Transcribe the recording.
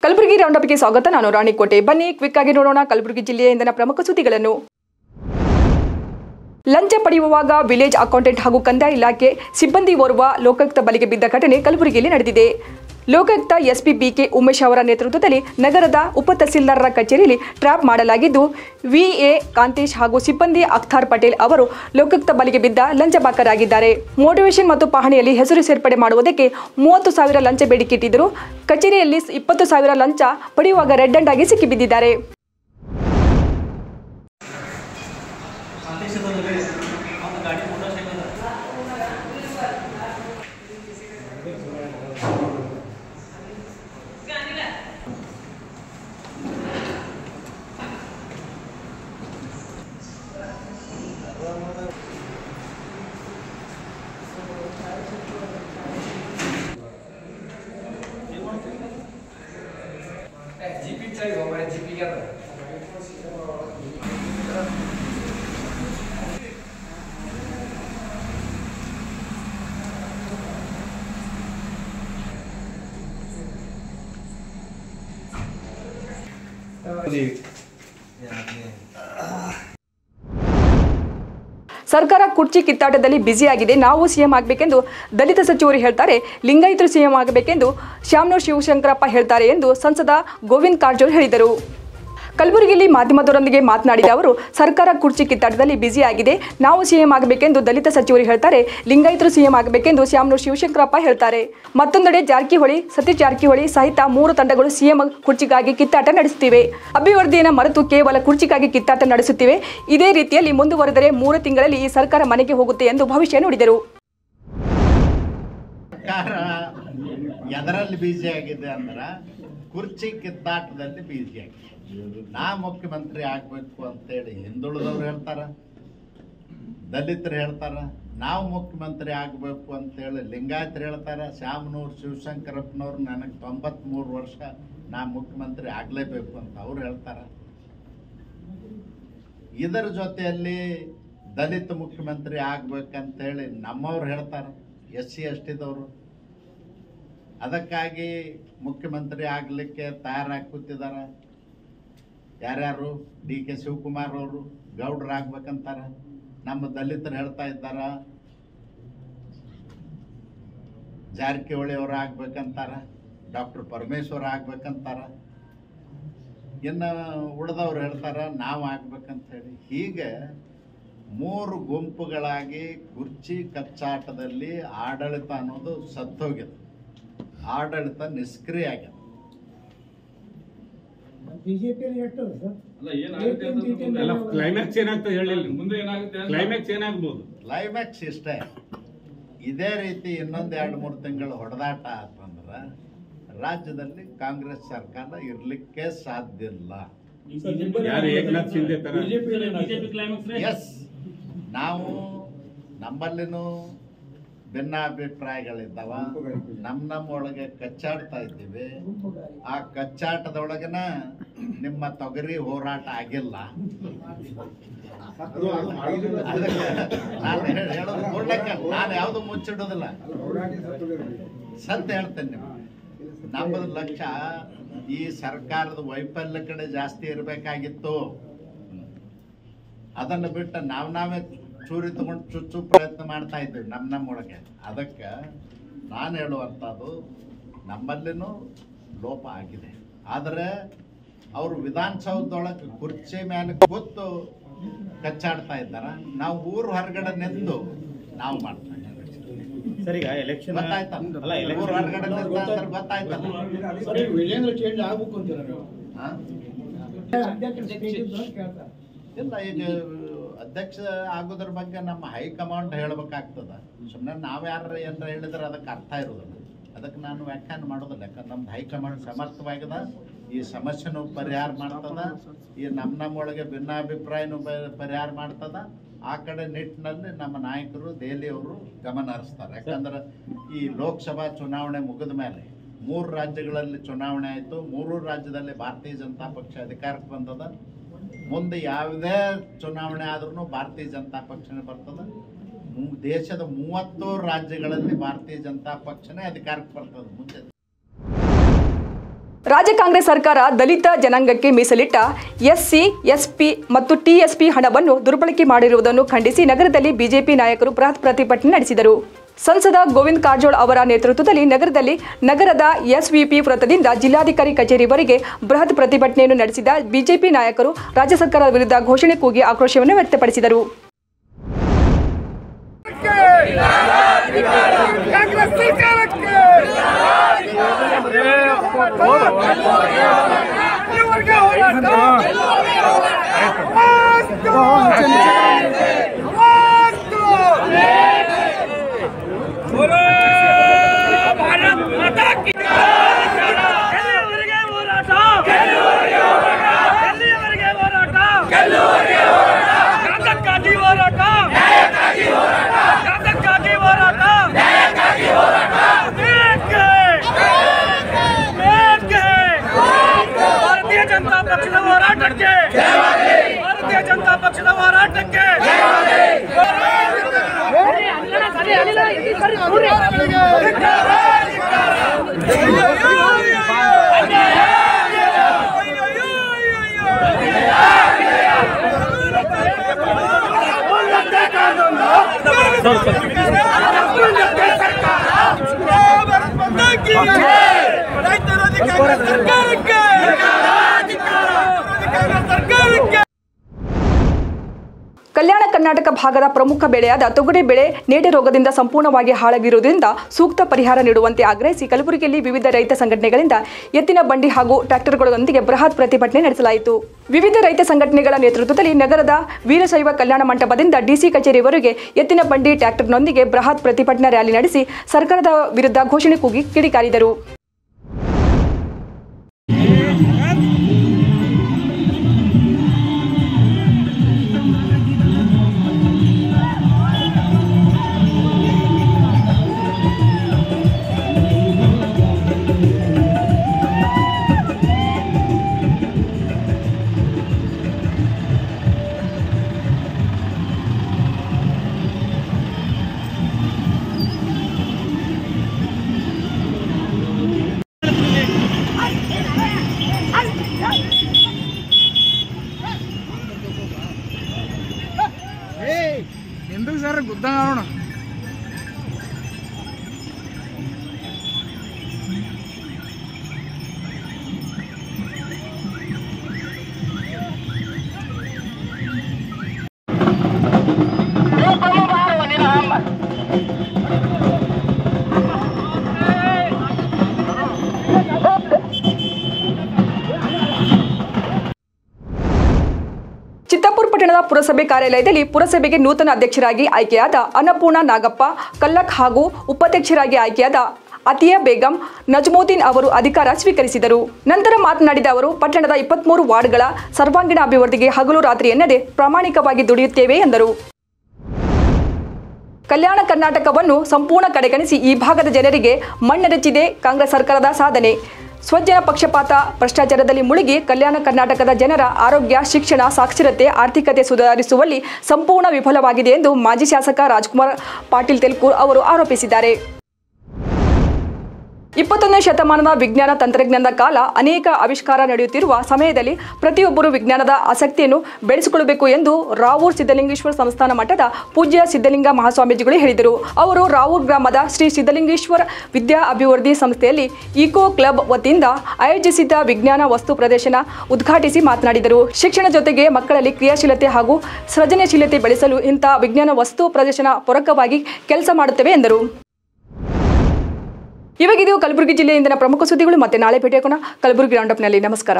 Kalaburagi round ಅಪ್ಗೆ ಸ್ವಾಗತ. ನಾನು ರಾಣಿಕೋಟೆ. ಬನ್ನಿ ಕ್ವಿಕ್ ಆಗಿ ನೋಡೋಣ ಕಲಬುರಗಿ ಜಿಲ್ಲೆಯ ಇಂದಿನ ಪ್ರಮುಖ ಸುದ್ದಿಗಳನ್ನು. ಲಂಚ ಪಡೆಯುವಾಗ ವಿಲೇಜ್ ಅಕೌಂಟೆಂಟ್ ಹಾಗೂ ಕಂದಾಯ ಇಲಾಖೆ ಸಿಬ್ಬಂದಿ ಓರ್ವ ಲೋಕಾಯುಕ್ತ ಬಲೆಗೆ ಬಿದ್ದ ಘಟನೆ ಕಲಬುರಗಿಯಲ್ಲಿ ನಡೆದಿದೆ. ಲೋಕಾಯುಕ್ತ ಎಸ್ಪಿ ಬಿಕೆ ಉಮೇಶ್ ಅವರ ನೇತೃತ್ವದಲ್ಲಿ ನಗರದ ಉಪ ತಹಸೀಲ್ದಾರರ ಕಚೇರಿಯಲ್ಲಿ ಟ್ರ್ಯಾಪ್ ಮಾಡಲಾಗಿದ್ದು, ವಿಎ ಕಾಂತೇಶ್ ಹಾಗೂ ಸಿಬ್ಬಂದಿ ಅಖ್ತಾರ್ ಪಟೇಲ್ ಅವರು ಲೋಕಾಯುಕ್ತ ಬಲೆಗೆ ಬಿದ್ದ ಲಂಚಬಾಕರಾಗಿದ್ದಾರೆ. ಮೋಟಿವೇಶನ್ ಮತ್ತು ಪಹಣಿಯಲ್ಲಿ ಹೆಸರು ಸೇರ್ಪಡೆ ಮಾಡುವುದಕ್ಕೆ 30,000 ಲಂಚ ಬೇಡಿಕೆ ಇಟ್ಟಿದ್ದರು. ಕಚೇರಿಯಲ್ಲಿ 20,000 ಲಂಚ ಪಡೆಯುವಾಗ ರೆಡ್ ಹ್ಯಾಂಡ್ ಆಗಿ ಸಿಕ್ಕಿಬಿದ್ದಿದ್ದಾರೆ. जीपी चाहिए हमारे जीपी क्या था ಸರ್ಕಾರ ಕುರ್ಚಿ ಕಿತ್ತಾಟದಲ್ಲಿ ಬ್ಯುಸಿಯಾಗಿದೆ. ನಾವು ಸಿಎಂ ಆಗಬೇಕೆಂದು ದಲಿತ ಸಚಿವರು ಹೇಳ್ತಾರೆ, ಲಿಂಗಾಯತರು ಸಿಎಂ ಆಗಬೇಕೆಂದು ಶಾಮನೂರು ಶಿವಶಂಕರಪ್ಪ ಹೇಳ್ತಾರೆ ಎಂದು ಸಂಸದ ಗೋವಿಂದ ಕಾರಜೋಳ ಹೇಳಿದರು. ಕಲಬುರಗಿಯಲ್ಲಿ ಮಾಧ್ಯಮದವರೊಂದಿಗೆ ಮಾತನಾಡಿದ ಅವರು, ಸರ್ಕಾರ ಕುರ್ಚಿ ಕಿತ್ತಾಟದಲ್ಲಿ ಬ್ಯುಸಿಯಾಗಿದೆ. ನಾವು ಸಿಎಂ ಆಗಬೇಕೆಂದು ದಲಿತ ಸಚಿವರು ಹೇಳ್ತಾರೆ, ಲಿಂಗಾಯತರು ಸಿಎಂ ಆಗಬೇಕೆಂದು ಶಾಮನೂರು ಶಿವಶಂಕರಪ್ಪ ಹೇಳ್ತಾರೆ. ಮತ್ತೊಂದೆಡೆ ಸತೀಶ್ ಜಾರಕಿಹೊಳಿ ಸಹಿತ 3 ತಂಡಗಳು ಸಿಎಂ ಕುರ್ಚಿಗಾಗಿ ಕಿತ್ತಾಟ ನಡೆಸುತ್ತಿವೆ. ಅಭಿವೃದ್ಧಿಯನ್ನು ಮರೆತು ಕೇವಲ ಕುರ್ಚಿಗಾಗಿ ಕಿತ್ತಾಟ ನಡೆಸುತ್ತಿವೆ. ಇದೇ ರೀತಿಯಲ್ಲಿ ಮುಂದುವರೆದರೆ 3 ತಿಂಗಳಲ್ಲಿ ಈ ಸರ್ಕಾರ ಮನೆಗೆ ಹೋಗುತ್ತೆ ಎಂದು ಭವಿಷ್ಯ ನುಡಿದರು. ಎದರಲ್ಲಿ ಬಿಜಿ ಆಗಿದೆ ಅಂದ್ರೆ ಕುರ್ಚಿ ಕಿತ್ತಾಟದಲ್ಲಿ ಬಿಜಿ ಆಗಿದೆ. ನಾ ಮುಖ್ಯಮಂತ್ರಿ ಆಗ್ಬೇಕು ಅಂತೇಳಿ ಹಿಂದುಳಿದವ್ರು ಹೇಳ್ತಾರ, ದಲಿತರು ಹೇಳ್ತಾರ. ನಾವು ಮುಖ್ಯಮಂತ್ರಿ ಆಗ್ಬೇಕು ಅಂತೇಳಿ ಲಿಂಗಾಯತರು ಹೇಳ್ತಾರ. ಶಾಮನೂರು ಶಿವಶಂಕರಪ್ಪನವ್ರು ನನಗೆ 93 ವರ್ಷ ನಾ ಮುಖ್ಯಮಂತ್ರಿ ಆಗ್ಲೇಬೇಕು ಅಂತ ಅವ್ರು ಹೇಳ್ತಾರ. ಇದರ ಜೊತೆಯಲ್ಲಿ ದಲಿತ ಮುಖ್ಯಮಂತ್ರಿ ಆಗ್ಬೇಕಂತೇಳಿ ನಮ್ಮವ್ರು ಹೇಳ್ತಾರ, SC STದವರು. ಅದಕ್ಕಾಗಿ ಮುಖ್ಯಮಂತ್ರಿ ಆಗಲಿಕ್ಕೆ ತಯಾರಾಗಿ ಕೂತಿದ್ದಾರೆ. ಯಾರ್ಯಾರು DK ಶಿವಕುಮಾರ್ ಅವರು ಗೌಡ್ರು ಆಗ್ಬೇಕಂತಾರ. ನಮ್ಮ ದಲಿತರು ಹೇಳ್ತಾ ಇದ್ದಾರ ಜಾರಕಿಹೊಳಿ ಅವರು ಆಗ್ಬೇಕಂತಾರ, ಡಾಕ್ಟರ್ ಪರಮೇಶ್ವರ್ ಆಗ್ಬೇಕಂತಾರ. ಇನ್ನು ಉಳಿದವ್ರು ಹೇಳ್ತಾರ ನಾವು ಆಗ್ಬೇಕಂತ ಹೇಳಿ. ಹೀಗೆ 3 ಗುಂಪುಗಳಾಗಿ ಕುರ್ಚಿ ಕಚ್ಚಾಟದಲ್ಲಿ ಆಡಳಿತ ಅನ್ನೋದು ಸತ್ತೋಗಿದೆ. ಆಡಳಿತ ನಿಷ್ಕ್ರಿಯ ಆಗಿದೆ. ಕ್ಲೈಮ್ಯಾಕ್ಸ್ ಇಷ್ಟೇ. ಇದೇ ರೀತಿ ಇನ್ನೊಂದು 2-3 ತಿಂಗಳು ಹೊಡೆದಾಟ ಆತಂದ್ರೆ ರಾಜ್ಯದಲ್ಲಿ ಕಾಂಗ್ರೆಸ್ ಸರ್ಕಾರ ಇರ್ಲಿಕ್ಕೆ ಸಾಧ್ಯ ಇಲ್ಲ. ಎಸ್, ನಾವು ನಮ್ಮಲ್ಲಿನೂ ಭಿನ್ನಾಭಿಪ್ರಾಯಗಳಿದ್ದಾವ. ನಮ್ಮೊಳಗೆ ಕಚ್ಚಾಡ್ತಾ ಇದ್ದೀವಿ. ಆ ಕಚ್ಚಾಟದೊಳಗನ ನಿಮ್ಮ ತೊಗರಿ ಹೋರಾಟ ಆಗಿಲ್ಲ. ನಾನು ಯಾವುದು ಮುಚ್ಚಿಡೋದಿಲ್ಲ, ಸತ್ಯ ಹೇಳ್ತೇನೆ. ನಿಮ್ಗೆ ನಮ್ಮದು ಲಕ್ಷ್ಯ ಈ ಸರ್ಕಾರದ ವೈಫಲ್ಯ ಕಡೆ ಜಾಸ್ತಿ ಇರಬೇಕಾಗಿತ್ತು. ಅದನ್ನು ಬಿಟ್ಟು ನಾವೇ ಚೂರಿ ತಗೊಂಡು ಚುಚ್ಚು ಪ್ರಯತ್ನ ಮಾಡ್ತಾ ಇದ್ದೀವಿ ನಮ್ಮೊಳಗೆ. ಅದಕ್ಕೆ ನಾನು ಹೇಳುವಂಥದ್ದು, ನಮ್ಮಲ್ಲಿನೂ ಲೋಪ ಆಗಿದೆ. ಆದರೆ ಅವರು ವಿಧಾನಸೌಧದೊಳಗೆ ಕುರ್ಚಿ ಮೇಲೆ ಕೂತು ಕಚ್ಚಾಡ್ತಾ ಇದ್ದಾರೆ. ನಾವು ಊರು ಹೊರಗಡೆ ನಿಂತು ನಾವು ಮಾಡ್ತಾ ಇದ್ದೀವಿ. ಗೊತ್ತಾಯ್ತಲ್ಲ, ಊರು ಹೊರಗಡೆ ನಿಂತ ಗೊತ್ತಾಯ್ತಲ್ಲ. ಇಲ್ಲ, ಈಗ ಅಧ್ಯಕ್ಷ ಆಗೋದ್ರ ಬಗ್ಗೆ ನಮ್ಮ ಹೈಕಮಾಂಡ್ ಹೇಳ್ಬೇಕಾಗ್ತದ. ಸುಮ್ಮನೆ ನಾವ್ಯಾರ ಏನಾರ ಹೇಳಿದ್ರೆ ಅದಕ್ಕೆ ಅರ್ಥ ಇರೋದಿಲ್ಲ. ಅದಕ್ಕೆ ನಾನು ವ್ಯಾಖ್ಯಾನ ಮಾಡೋದಿಲ್ಲ. ಯಾಕಂದ್ರೆ ನಮ್ದು ಹೈಕಮಾಂಡ್ ಸಮರ್ಥವಾಗಿದೆ. ಈ ಸಮಸ್ಯೆನೂ ಪರಿಹಾರ ಮಾಡ್ತದ, ಈ ನಮ್ಮೊಳಗೆ ಭಿನ್ನಾಭಿಪ್ರಾಯನೂ ಪರಿಹಾರ ಮಾಡ್ತದ. ಆ ಕಡೆ ನಿಟ್ಟಿನಲ್ಲಿ ನಮ್ಮ ನಾಯಕರು ದೆಹಲಿಯವರು ಗಮನ ಹರಿಸ್ತಾರೆ. ಯಾಕಂದ್ರೆ ಈ ಲೋಕಸಭಾ ಚುನಾವಣೆ ಮುಗಿದ ಮೇಲೆ 3 ರಾಜ್ಯಗಳಲ್ಲಿ ಚುನಾವಣೆ ಆಯಿತು. 3 ರಾಜ್ಯದಲ್ಲಿ ಭಾರತೀಯ ಜನತಾ ಪಕ್ಷ ಅಧಿಕಾರಕ್ಕೆ ಬಂದದ. ಮುಂದೆ ಯಾವುದೇ ಚುನಾವಣೆ ಆದ್ರೂ ಭಾರತೀಯ ಜನತಾ ಪಕ್ಷನೇ ಬರ್ತದೆ. ದೇಶದ 30 ರಾಜ್ಯಗಳಲ್ಲಿ ಭಾರತೀಯ ಜನತಾ ಪಕ್ಷನೇ ಅಧಿಕಾರಕ್ಕೆ ಬರ್ತದೆ ಮುಂಚೆ. ರಾಜ್ಯ ಕಾಂಗ್ರೆಸ್ ಸರ್ಕಾರ ದಲಿತ ಜನಾಂಗಕ್ಕೆ ಮೀಸಲಿಟ್ಟ ಎಸ್ಸಿ, ಎಸ್ಪಿ ಮತ್ತು ಟಿಎಸ್ಪಿ ಹಣವನ್ನು ದುರ್ಬಳಕೆ ಮಾಡಿರುವುದನ್ನು ಖಂಡಿಸಿ ನಗರದಲ್ಲಿ ಬಿಜೆಪಿ ನಾಯಕರು ಬೃಹತ್ ಪ್ರತಿಭಟನೆ ನಡೆಸಿದರು. ಸಂಸದ ಗೋವಿಂದ ಕಾರಜೋಳ ಅವರ ನೇತೃತ್ವದಲ್ಲಿ ನಗರದ ಎಸ್ವಿಪಿ ವೃತ್ತದಿಂದ ಜಿಲ್ಲಾಧಿಕಾರಿ ಕಚೇರಿವರೆಗೆ ಬೃಹತ್ ಪ್ರತಿಭಟನೆಯನ್ನು ನಡೆಸಿದ ಬಿಜೆಪಿ ನಾಯಕರು ರಾಜ್ಯ ಸರ್ಕಾರದ ವಿರುದ್ಧ ಘೋಷಣೆ ಕೂಗಿ ಆಕ್ರೋಶವನ್ನು ವ್ಯಕ್ತಪಡಿಸಿದರು. ಭಾರತೀಯ ಜನತಾ ಪಕ್ಷದ ಹೋರಾಟಕ್ಕೆ ಕಲ್ಯಾಣ ಕರ್ನಾಟಕ ಭಾಗದ ಪ್ರಮುಖ ಬೆಳೆಯಾದ ತೊಗರಿ ಬೆಳೆ ನೇಟೆ ರೋಗದಿಂದ ಸಂಪೂರ್ಣವಾಗಿ ಹಾಳಾಗಿರುವುದರಿಂದ ಸೂಕ್ತ ಪರಿಹಾರ ನೀಡುವಂತೆ ಆಗ್ರಹಿಸಿ ಕಲಬುರಗಿಯಲ್ಲಿ ವಿವಿಧ ರೈತ ಸಂಘಟನೆಗಳಿಂದ ಎತ್ತಿನ ಬಂಡಿ ಹಾಗೂ ಟ್ರ್ಯಾಕ್ಟರ್ಗಳೊಂದಿಗೆ ಬೃಹತ್ ಪ್ರತಿಭಟನೆ ನಡೆಸಲಾಯಿತು. ವಿವಿಧ ರೈತ ಸಂಘಟನೆಗಳ ನೇತೃತ್ವದಲ್ಲಿ ನಗರದ ವೀರಶೈವ ಕಲ್ಯಾಣ ಮಂಟಪದಿಂದ ಡಿಸಿ ಕಚೇರಿವರೆಗೆ ಎತ್ತಿನ ಬಂಡಿ ಟ್ರ್ಯಾಕ್ಟರ್ನೊಂದಿಗೆ ಬೃಹತ್ ಪ್ರತಿಭಟನಾ ರ್ಯಾಲಿ ನಡೆಸಿ ಸರ್ಕಾರದ ವಿರುದ್ಧ ಘೋಷಣೆ ಕೂಗಿ ಕಿಡಿಕಾರಿದರು. ఎందుకు సార్ గుద్దా కావడం ಚಿತ್ತಾಪುರ ಪಟ್ಟಣದ ಪುರಸಭೆ ಕಾರ್ಯಾಲಯದಲ್ಲಿ ಪುರಸಭೆಗೆ ನೂತನ ಅಧ್ಯಕ್ಷರಾಗಿ ಆಯ್ಕೆಯಾದ ಅನ್ನಪೂರ್ಣ ನಾಗಪ್ಪ ಕಲ್ಲಕ್ ಹಾಗೂ ಉಪಾಧ್ಯಕ್ಷರಾಗಿ ಆಯ್ಕೆಯಾದ ಅತಿಯಾ ಬೇಗಂ ನಜ್ಮುದ್ದೀನ್ ಅವರು ಅಧಿಕಾರ ಸ್ವೀಕರಿಸಿದರು. ನಂತರ ಮಾತನಾಡಿದ ಅವರು, ಪಟ್ಟಣದ 23 ವಾರ್ಡ್ಗಳ ಸರ್ವಾಂಗೀಣ ಅಭಿವೃದ್ಧಿಗೆ ಹಗಲು ರಾತ್ರಿ ಎನ್ನದೆ ಪ್ರಾಮಾಣಿಕವಾಗಿ ದುಡಿಯುತ್ತೇವೆ ಎಂದರು. ಕಲ್ಯಾಣ ಕರ್ನಾಟಕವನ್ನು ಸಂಪೂರ್ಣ ಕಡೆಗಣಿಸಿ ಈ ಭಾಗದ ಜನರಿಗೆ ಮಣ್ಣೆರಚಿದೆ ಕಾಂಗ್ರೆಸ್ ಸರ್ಕಾರದ ಸಾಧನೆ. ಸ್ವಜನ ಪಕ್ಷಪಾತ ಭ್ರಷ್ಟಾಚಾರದಲ್ಲಿ ಮುಳುಗಿ ಕಲ್ಯಾಣ ಕರ್ನಾಟಕದ ಜನರ ಆರೋಗ್ಯ, ಶಿಕ್ಷಣ, ಸಾಕ್ಷರತೆ, ಆರ್ಥಿಕತೆ ಸುಧಾರಿಸುವಲ್ಲಿ ಸಂಪೂರ್ಣ ವಿಫಲವಾಗಿದೆ ಎಂದು ಮಾಜಿ ಶಾಸಕ ರಾಜ್ಕುಮಾರ್ ಪಾಟೀಲ್ ತೆಲ್ಕೂರ್ ಅವರು ಆರೋಪಿಸಿದ್ದಾರೆ. 21ನೇ ಶತಮಾನದ ವಿಜ್ಞಾನ ತಂತ್ರಜ್ಞಾನದ ಕಾಲ. ಅನೇಕ ಆವಿಷ್ಕಾರ ನಡೆಯುತ್ತಿರುವ ಸಮಯದಲ್ಲಿ ಪ್ರತಿಯೊಬ್ಬರು ವಿಜ್ಞಾನದ ಆಸಕ್ತಿಯನ್ನು ಬೆಳೆಸಿಕೊಳ್ಳಬೇಕು ಎಂದು ರಾವೂರ್ ಸಿದ್ದಲಿಂಗೇಶ್ವರ ಸಂಸ್ಥಾನ ಮಠದ ಪೂಜ್ಯ ಸಿದ್ದಲಿಂಗ ಮಹಾಸ್ವಾಮೀಜಿಗಳು ಹೇಳಿದರು. ಅವರು ರಾವೂರ್ ಗ್ರಾಮದ ಶ್ರೀ ಸಿದ್ದಲಿಂಗೇಶ್ವರ ವಿದ್ಯಾ ಅಭಿವೃದ್ಧಿ ಸಂಸ್ಥೆಯಲ್ಲಿ ಈಕೋ ಕ್ಲಬ್ ವತಿಯಿಂದ ಆಯೋಜಿಸಿದ್ದ ವಿಜ್ಞಾನ ವಸ್ತು ಪ್ರದರ್ಶನ ಉದ್ಘಾಟಿಸಿ ಮಾತನಾಡಿದರು. ಶಿಕ್ಷಣ ಜೊತೆಗೆ ಮಕ್ಕಳಲ್ಲಿ ಕ್ರಿಯಾಶೀಲತೆ ಹಾಗೂ ಸೃಜನಶೀಲತೆ ಬೆಳೆಸಲು ಇಂಥ ವಿಜ್ಞಾನ ವಸ್ತು ಪ್ರದರ್ಶನ ಪೂರಕವಾಗಿ ಕೆಲಸ ಮಾಡುತ್ತವೆ ಎಂದರು. ಇವಾಗಿದು ಕಲಬುರಗಿ ಜಿಲ್ಲೆಯಿಂದ ಪ್ರಮುಖ ಸುದ್ದಿಗಳು. ಮತ್ತೆ ನಾಳೆ ಭೇಟಿಯಾಗೋಣ ಕಲಬುರಗಿ ರೌಂಡಪ್ನಲ್ಲಿ. ನಮಸ್ಕಾರ.